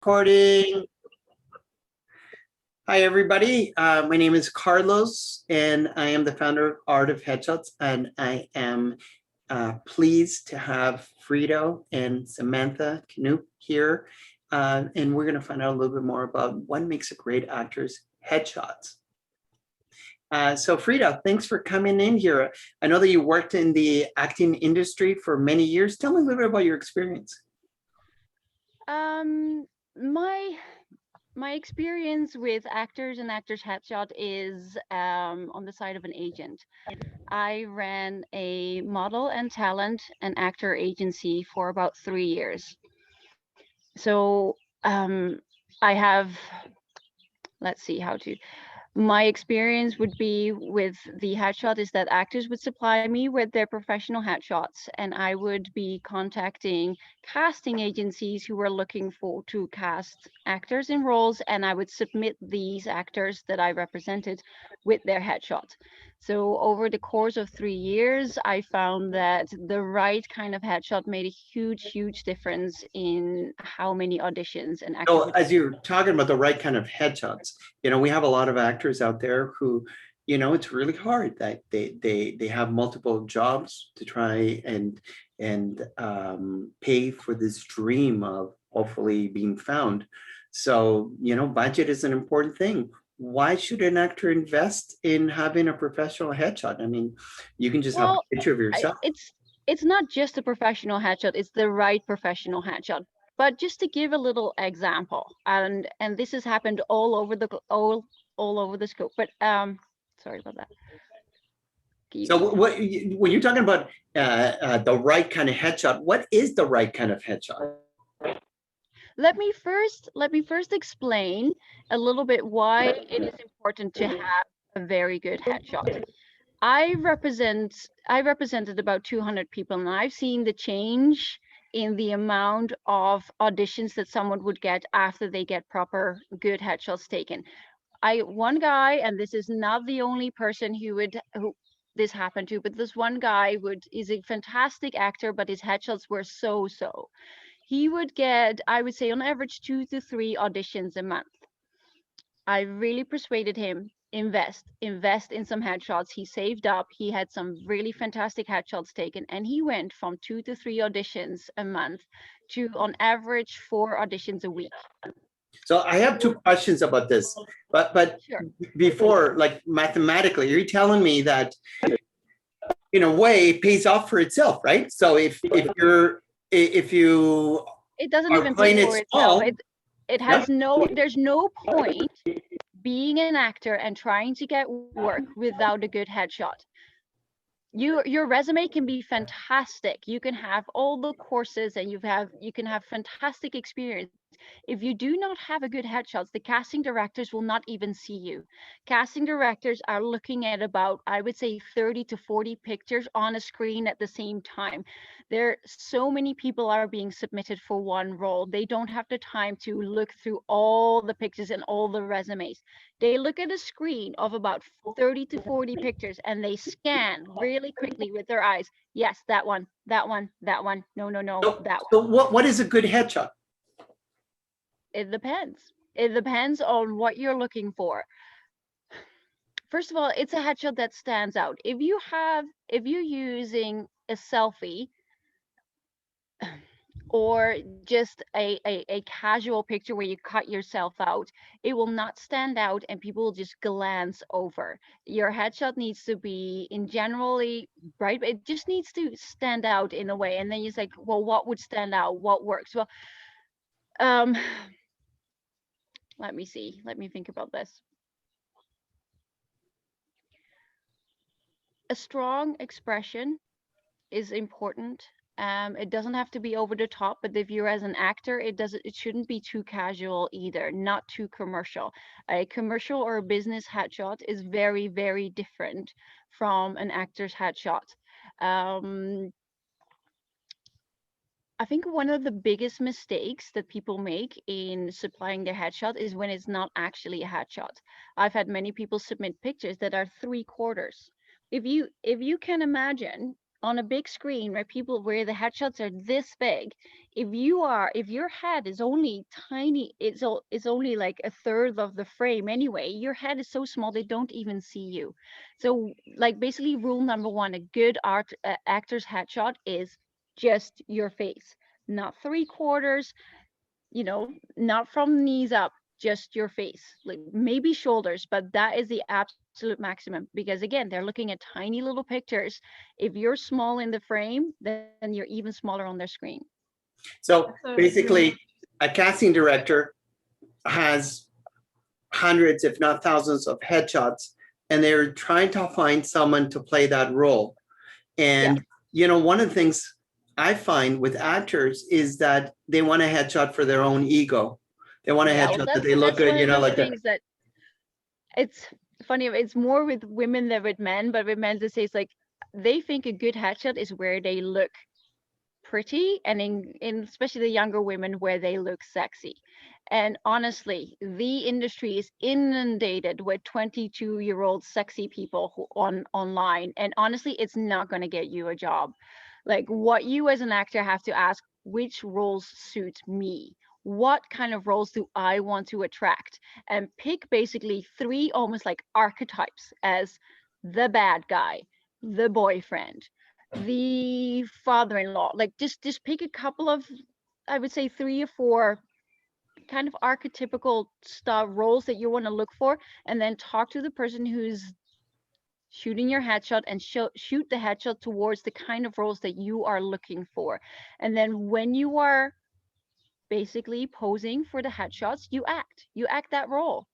Recording. Hi, everybody. My name is Carlos, and I am the founder of Art of Headshots, and I am pleased to have Frito and Samantha Knoop here, and we're going to find out a little bit more about what makes a great actor's headshots. So Frida, thanks for coming in here. I know that you worked in the acting industry for many years. Tell me a little bit about your experience. My experience with actors and actors headshot is on the side of an agent. I ran a model and talent and actor agency for about 3 years. So I have, let's see how to. My experience would be with the headshot is that actors would supply me with their professional headshots, and I would be contacting casting agencies who were looking to cast actors in roles, and I would submit these actors that I represented with their headshot. So over the course of 3 years, I found that the right kind of headshot made a huge difference in how many auditions an actor would. As you're talking about the right kind of headshots, we have a lot of actors out there who, it's really hard that they have multiple jobs to try and pay for this dream of hopefully being found. So, budget is an important thing. Why should an actor invest in having a professional headshot? I mean, you can just have a picture of yourself. It's not just a professional headshot, it's the right professional headshot. But just to give a little example, and this has happened all over the scope. But sorry about that. So when you're talking about the right kind of headshot, what is the right kind of headshot? Let me first explain a little bit why it is important to have a very good headshot. I represented about 200 people, and I've seen the change in the amount of auditions that someone would get after they get proper good headshots taken. One guy, and this is not the only person who this happened to, but this one guy is a fantastic actor, but his headshots were so. He would get, I would say, on average 2 to 3 auditions a month. I really persuaded him, invest in some headshots. He saved up. He had some really fantastic headshots taken, and he went from 2 to 3 auditions a month to on average 4 auditions a week. So I have 2 questions about this, but sure. Before, like mathematically, you're telling me that in a way it pays off for itself, right? So if you it doesn't even pay for itself. It has there's no point being an actor and trying to get work without a good headshot. Your resume can be fantastic. You can have all the courses and you can have fantastic experience. If you do not have a good headshots, the casting directors will not even see you. Casting directors are looking at about, I would say, 30 to 40 pictures on a screen at the same time. So many people are being submitted for one role. They don't have the time to look through all the pictures and all the resumes. They look at a screen of about 30 to 40 pictures and they scan really quickly with their eyes. Yes, that one. No, that one. So what is a good headshot? It depends. It depends on what you're looking for. First of all, it's a headshot that stands out. If you're using a selfie or just a casual picture where you cut yourself out, it will not stand out and people will just glance over. Your headshot needs to be in generally bright, but it just needs to stand out in a way. And then you're like, well, what would stand out? What works? Well, let me see. Let me think about this. A strong expression is important. It doesn't have to be over the top, but if you're as an actor, it shouldn't be too casual either, not too commercial. A commercial or a business headshot is very, very different from an actor's headshot. I think one of the biggest mistakes that people make in supplying their headshot is when it's not actually a headshot. I've had many people submit pictures that are 3/4. If you can imagine on a big screen where the headshots are this big, if your head is only tiny, it's only like a third of the frame anyway, your head is so small they don't even see you. So like basically rule number one, a good actor's headshot is just your face, not three quarters, not from knees up, just your face, like maybe shoulders, but that is the absolute maximum, because again, they're looking at tiny little pictures. If you're small in the frame, then you're even smaller on their screen. So basically, a casting director has hundreds, if not thousands, of headshots, and they're trying to find someone to play that role. And, one of the things I find with actors is that they want a headshot for their own ego. They want a headshot that they look good, like things that it's funny. It's more with women than with men, but with men, it's like they think a good headshot is where they look pretty, and in especially the younger women, where they look sexy. And honestly, the industry is inundated with 22-year-old sexy people online, and honestly, it's not going to get you a job. Like, what you as an actor have to ask, which roles suit me, what kind of roles do I want to attract, and pick basically three almost like archetypes as the bad guy, the boyfriend, the father-in-law. Like just pick a couple of, I would say 3 or 4 kind of archetypical style roles that you want to look for, and then talk to the person who's shooting your headshot and shoot the headshot towards the kind of roles that you are looking for. And then when you are basically posing for the headshots, you act that role.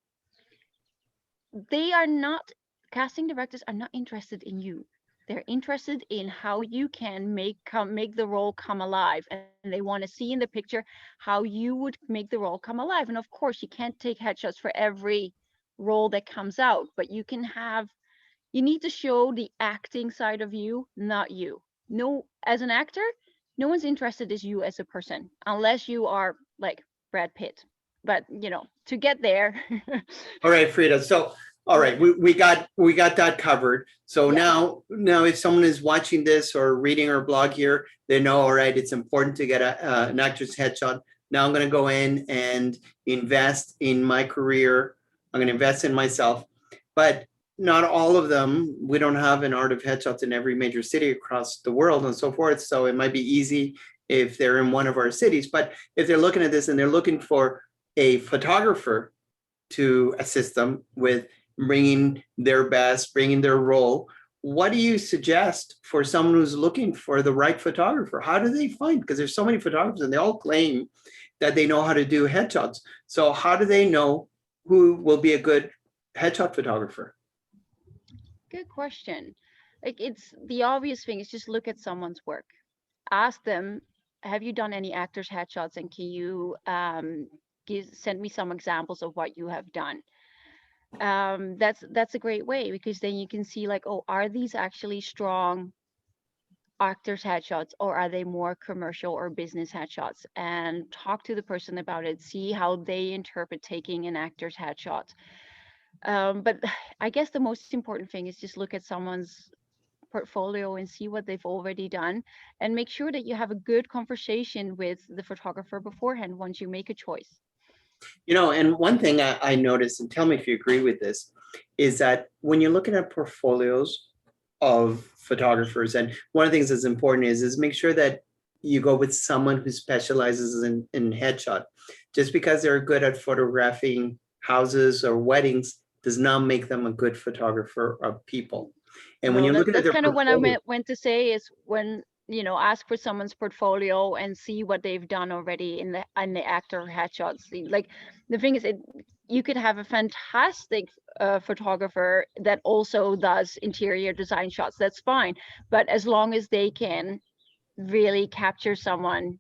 Casting directors are not interested in you. They're interested in how you can make the role come alive, and they want to see in the picture how you would make the role come alive. And of course, you can't take headshots for every role that comes out, but you need to show the acting side of you, not you. No, as an actor, no one's interested in you as a person, unless you are like Brad Pitt. But to get there. All right, Frida. So, all right, we got that covered. So now if someone is watching this or reading our blog here, they know, all right, it's important to get an actor's headshot. Now I'm going to go in and invest in my career. I'm going to invest in myself. But not all of them. We don't have an art of headshots in every major city across the world and so forth. So it might be easy if they're in one of our cities. But if they're looking at this and they're looking for a photographer to assist them with bringing their best, bringing their role, what do you suggest for someone who's looking for the right photographer? How do they find? Because there's so many photographers and they all claim that they know how to do headshots. So how do they know who will be a good headshot photographer? Good question. Like, it's the obvious thing is just look at someone's work. Ask them, have you done any actors headshots, and can you send me some examples of what you have done? That's a great way, because then you can see like, oh, are these actually strong actors headshots, or are they more commercial or business headshots? And talk to the person about it, see how they interpret taking an actor's headshot. But I guess the most important thing is just look at someone's portfolio and see what they've already done, and make sure that you have a good conversation with the photographer beforehand once you make a choice. And one thing I noticed, and tell me if you agree with this, is that when you're looking at portfolios of photographers, and one of the things that's important is make sure that you go with someone who specializes in headshot. Just because they're good at photographing houses or weddings does not make them a good photographer of people. And when you're looking at their kind of what I went to say is, when ask for someone's portfolio and see what they've done already in the actor headshots. Like, the thing is, you could have a fantastic photographer that also does interior design shots. That's fine, but as long as they can really capture someone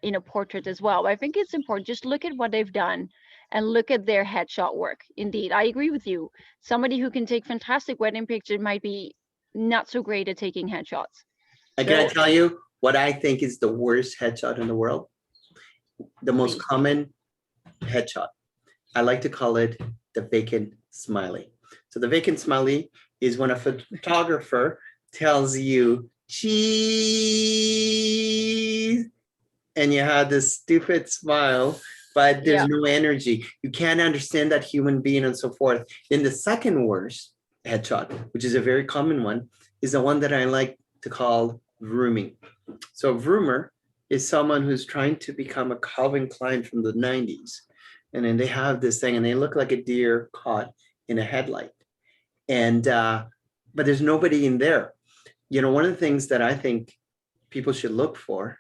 in a portrait as well. I think it's important. Just look at what they've done and look at their headshot work. Indeed, I agree with you. Somebody who can take fantastic wedding pictures might be not so great at taking headshots. Can I tell you what I think is the worst headshot in the world? The most common headshot. I like to call it the vacant smiley. So the vacant smiley is when a photographer tells you cheese, and you have this stupid smile, but there's Yeah. no energy. You can't understand that human being and so forth. Then the second worst headshot, which is a very common one, is the one that I like to call vrooming. So a vroomer is someone who's trying to become a Calvin Klein from the 90s. And then they have this thing and they look like a deer caught in a headlight. And but there's nobody in there. You know, one of the things that I think people should look for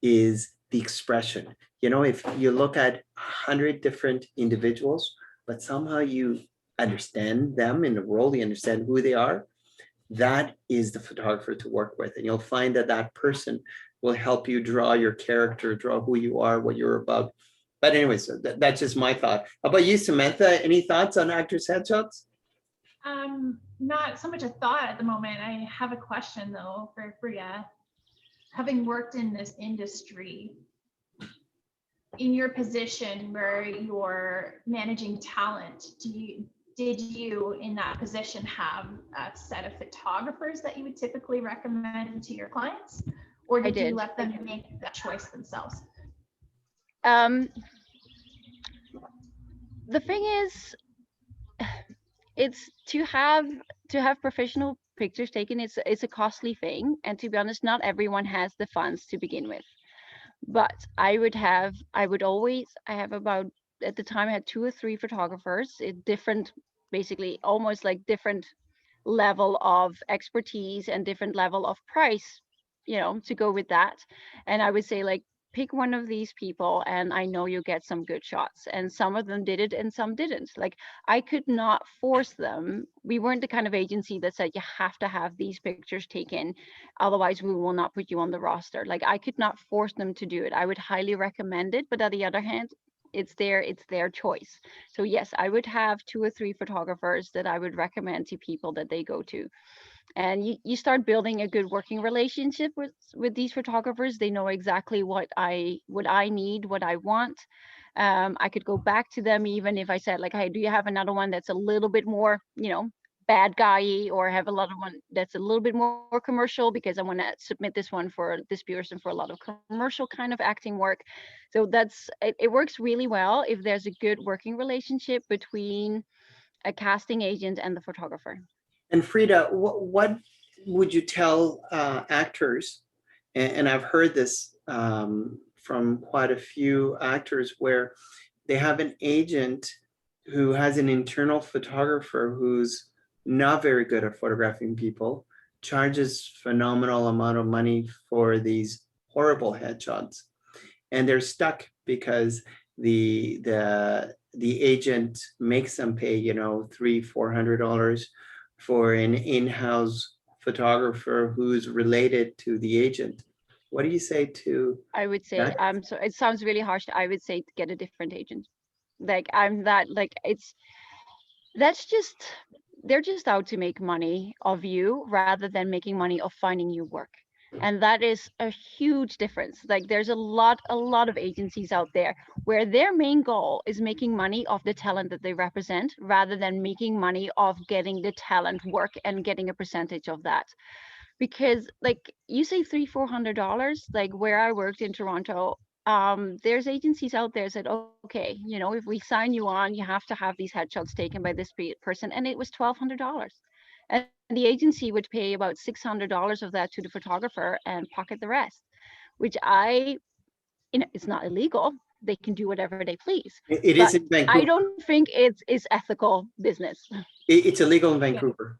is the expression. You know, if you look at 100 different individuals, but somehow you understand them in the world, you understand who they are, that is the photographer to work with. And you'll find that that person will help you draw your character, draw who you are, what you're about. But anyway, so that's just my thought. How about you, Samantha? Any thoughts on actors' headshots? Not so much a thought at the moment. I have a question though for Bria. Having worked in this industry, in your position where you're managing talent, did you in that position have a set of photographers that you would typically recommend to your clients, or did you let them make that choice themselves? The thing is, it's to have professional pictures taken. It's a costly thing, and to be honest, not everyone has the funds to begin with. But I have about, at the time I had 2 or 3 photographers at different, basically almost like different level of expertise and different level of price, to go with that. And I would say, like, pick one of these people and I know you'll get some good shots. And some of them did it and some didn't. Like, I could not force them. We weren't the kind of agency that said you have to have these pictures taken, otherwise we will not put you on the roster. Like, I could not force them to do it. I would highly recommend it, but on the other hand, it's their choice. So yes, I would have 2 or 3 photographers that I would recommend to people that they go to. And you start building a good working relationship with these photographers. They know exactly what I need, what I want. I could go back to them even if I said, like, hey, do you have another one that's a little bit more, bad guy, or have a lot of one that's a little bit more commercial, because I want to submit this one for this person for a lot of commercial kind of acting work. So it works really well if there's a good working relationship between a casting agent and the photographer. And Frida, what would you tell actors? And I've heard this from quite a few actors, where they have an agent who has an internal photographer who's not very good at photographing people, charges phenomenal amount of money for these horrible headshots, and they're stuck because the agent makes them pay, $300-400 for an in-house photographer who's related to the agent. What do you say to I would say, that? so it sounds really harsh. I would say to get a different agent. Like, they're just out to make money of you rather than making money of finding you work. And that is a huge difference. Like, there's a lot of agencies out there where their main goal is making money off the talent that they represent, rather than making money off getting the talent work and getting a percentage of that. Because, like, you say $300-400, like where I worked in Toronto, there's agencies out there said, okay, if we sign you on, you have to have these headshots taken by this person, and it was $1,200. And the agency would pay about $600 of that to the photographer and pocket the rest, which it's not illegal. They can do whatever they please. It is in Vancouver. I don't think it's ethical business. It's illegal in Vancouver.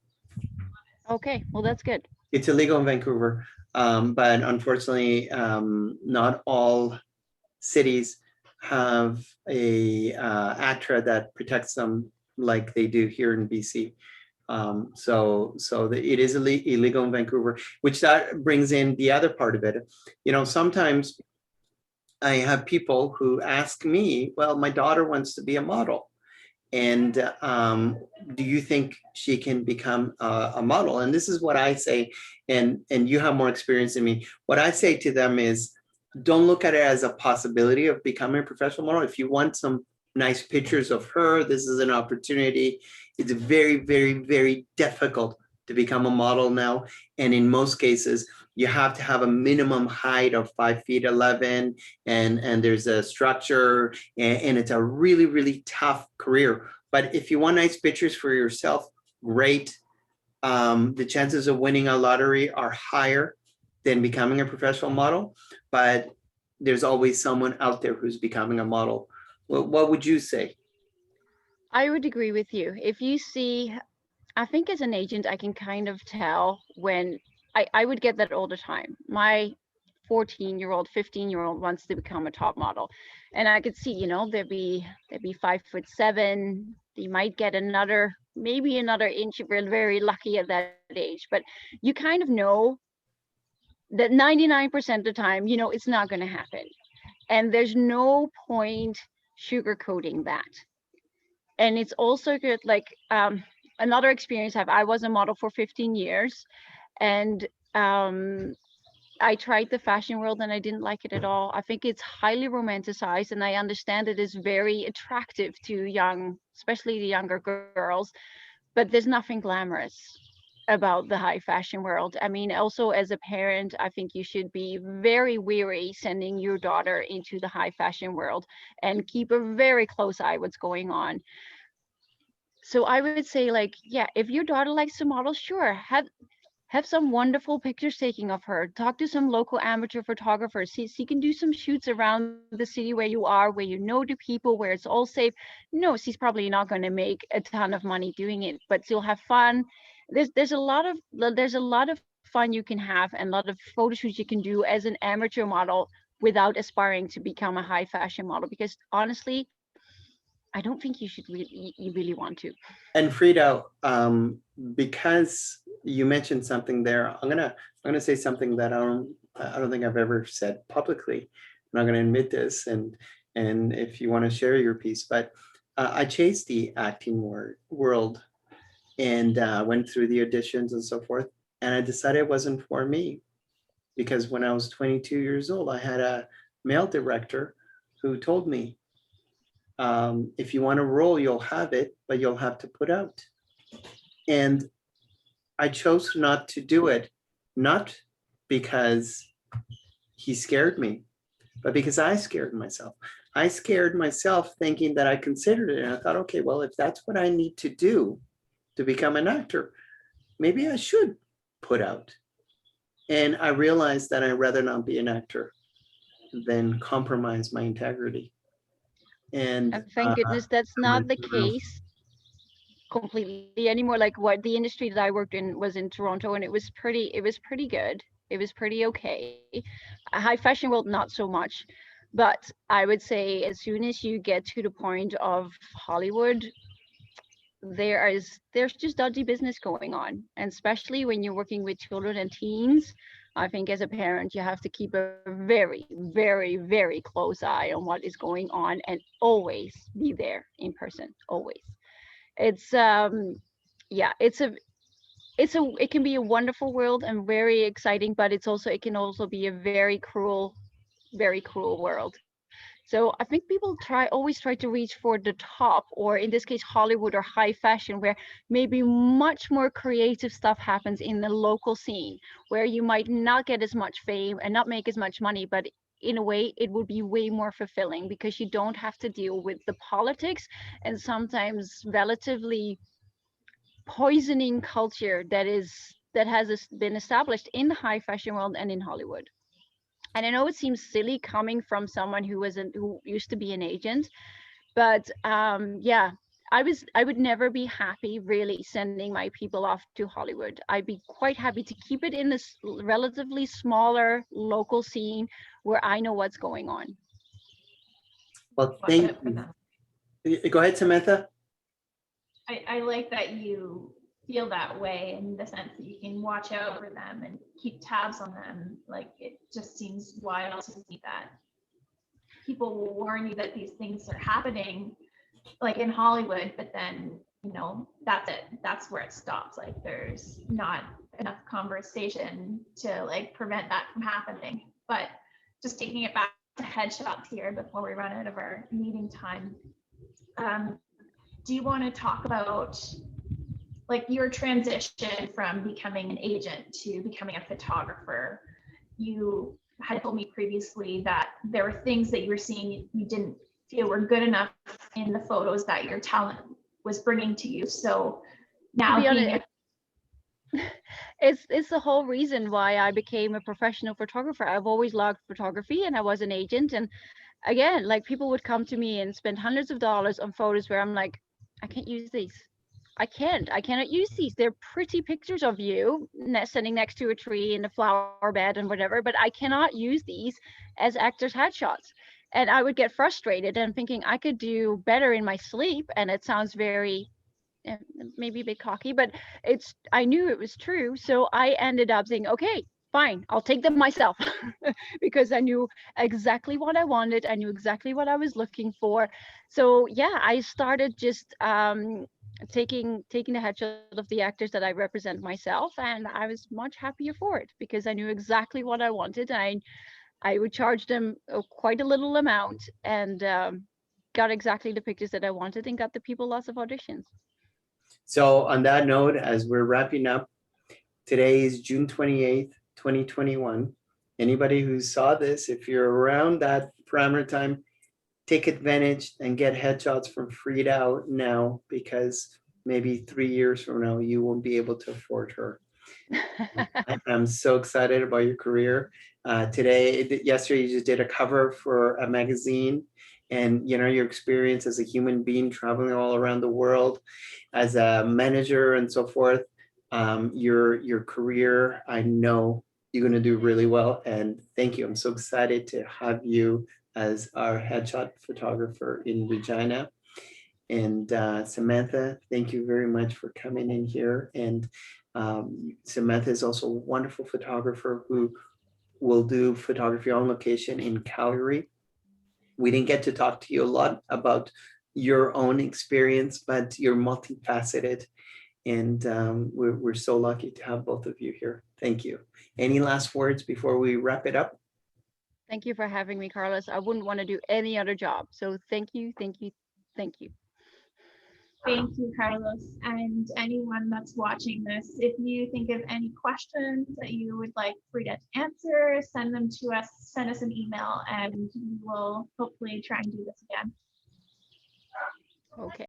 Okay, well, that's good. It's illegal in Vancouver, but unfortunately, not all cities have a ACTRA that protects them like they do here in BC. It is illegal in Vancouver, which that brings in the other part of it. Sometimes I have people who ask me, well, my daughter wants to be a model, and do you think she can become a model? And this is what I say, and you have more experience than me. What I say to them is, don't look at it as a possibility of becoming a professional model. If you want some nice pictures of her, this is an opportunity. It's very, very, very difficult to become a model now. And in most cases, you have to have a minimum height of 5'11", and there's a structure, and it's a really, really tough career. But if you want nice pictures for yourself, great. The chances of winning a lottery are higher than becoming a professional model, but there's always someone out there who's becoming a model. What would you say? I would agree with you. If you see, I think as an agent, I can kind of tell when I would get that all the time. My 14-year-old, 15-year-old wants to become a top model. And I could see, they'd be 5'7". They might get maybe another inch if we're very lucky at that age. But you kind of know that 99% of the time, it's not going to happen. And there's no point sugarcoating that. And it's also good, like another experience I was a model for 15 years, and I tried the fashion world and I didn't like it at all. I think it's highly romanticized, and I understand it is very attractive to especially the younger girls, but there's nothing glamorous about the high fashion world. I mean, also as a parent, I think you should be very wary sending your daughter into the high fashion world and keep a very close eye what's going on. So I would say, like, yeah, if your daughter likes to model, sure, have some wonderful pictures taking of her. Talk to some local amateur photographers. She can do some shoots around the city where you are, where you know the people, where it's all safe. No, she's probably not going to make a ton of money doing it, but she'll have fun. There's a lot of fun you can have, and a lot of photo shoots you can do as an amateur model without aspiring to become a high fashion model. Because honestly, I don't think you really want to. And Frida, because you mentioned something there, I'm gonna say something that I don't think I've ever said publicly. I'm not gonna admit this, and if you want to share your piece, but I chased the acting world and went through the auditions and so forth, and I decided it wasn't for me, because when I was 22 years old, I had a male director who told me, if you want a role, you'll have it, but you'll have to put out. And I chose not to do it, not because he scared me, but because I scared myself. I scared myself thinking that I considered it. And I thought, okay, well, if that's what I need to do to become an actor, maybe I should put out. And I realized that I'd rather not be an actor than compromise my integrity. And thank goodness that's not the case completely anymore. Like, what the industry that I worked in was in Toronto, and it was pretty good. It was pretty okay. High fashion world, not so much. But I would say as soon as you get to the point of Hollywood, there's just dodgy business going on. And especially when you're working with children and teens, I think as a parent, you have to keep a very, very, very close eye on what is going on, and always be there in person, always. It's yeah, it can be a wonderful world and very exciting, but it can also be a very cruel world. So I think people always try to reach for the top, or in this case Hollywood or high fashion, where maybe much more creative stuff happens in the local scene, where you might not get as much fame and not make as much money, but in a way it would be way more fulfilling, because you don't have to deal with the politics and sometimes relatively poisoning culture that has been established in the high fashion world and in Hollywood. And I know it seems silly coming from someone who used to be an agent, but yeah, I would never be happy really sending my people off to Hollywood. I'd be quite happy to keep it in this relatively smaller local scene where I know what's going on. Well, thank you. Go ahead, Samantha. I like that you feel that way, in the sense that you can watch out for them and keep tabs on them. Like, it just seems wild to see that people will warn you that these things are happening, like in Hollywood, but then, that's it. That's where it stops. Like, there's not enough conversation to like prevent that from happening. But just taking it back to headshots here before we run out of our meeting time. Do you want to talk about like your transition from becoming an agent to becoming a photographer. You had told me previously that there were things that you were seeing you didn't feel were good enough in the photos that your talent was bringing to you. So now To be being honest, it's the whole reason why I became a professional photographer. I've always loved photography, and I was an agent. And again, like, people would come to me and spend hundreds of dollars on photos where I'm like, I can't use these. I cannot use these. They're pretty pictures of you standing next to a tree in a flower bed and whatever, but I cannot use these as actors' headshots. And I would get frustrated and thinking I could do better in my sleep. And it sounds very, maybe a bit cocky, but I knew it was true. So I ended up saying, okay, fine, I'll take them myself because I knew exactly what I wanted. I knew exactly what I was looking for. So yeah, I started just taking the headshot of the actors that I represent myself, and I was much happier for it because I knew exactly what I wanted. I would charge them quite a little amount, and got exactly the pictures that I wanted and got the people lots of auditions. So on that note, as we're wrapping up, today is June 28th, 2021. Anybody who saw this, if you're around that parameter time, take advantage and get headshots from Frida now, because maybe 3 years from now, you won't be able to afford her. I'm so excited about your career. Yesterday, you just did a cover for a magazine, and your experience as a human being traveling all around the world, as a manager and so forth. Your career, I know you're going to do really well, and thank you. I'm so excited to have you as our headshot photographer in Regina. And Samantha, thank you very much for coming in here. And Samantha is also a wonderful photographer who will do photography on location in Calgary. We didn't get to talk to you a lot about your own experience, but you're multifaceted. And we're so lucky to have both of you here. Thank you. Any last words before we wrap it up? Thank you for having me, Carlos. I wouldn't want to do any other job. So thank you, thank you, thank you. Thank you, Carlos. And anyone that's watching this, if you think of any questions that you would like Frida to answer, send them to us, send us an email, and we will hopefully try and do this again. Okay.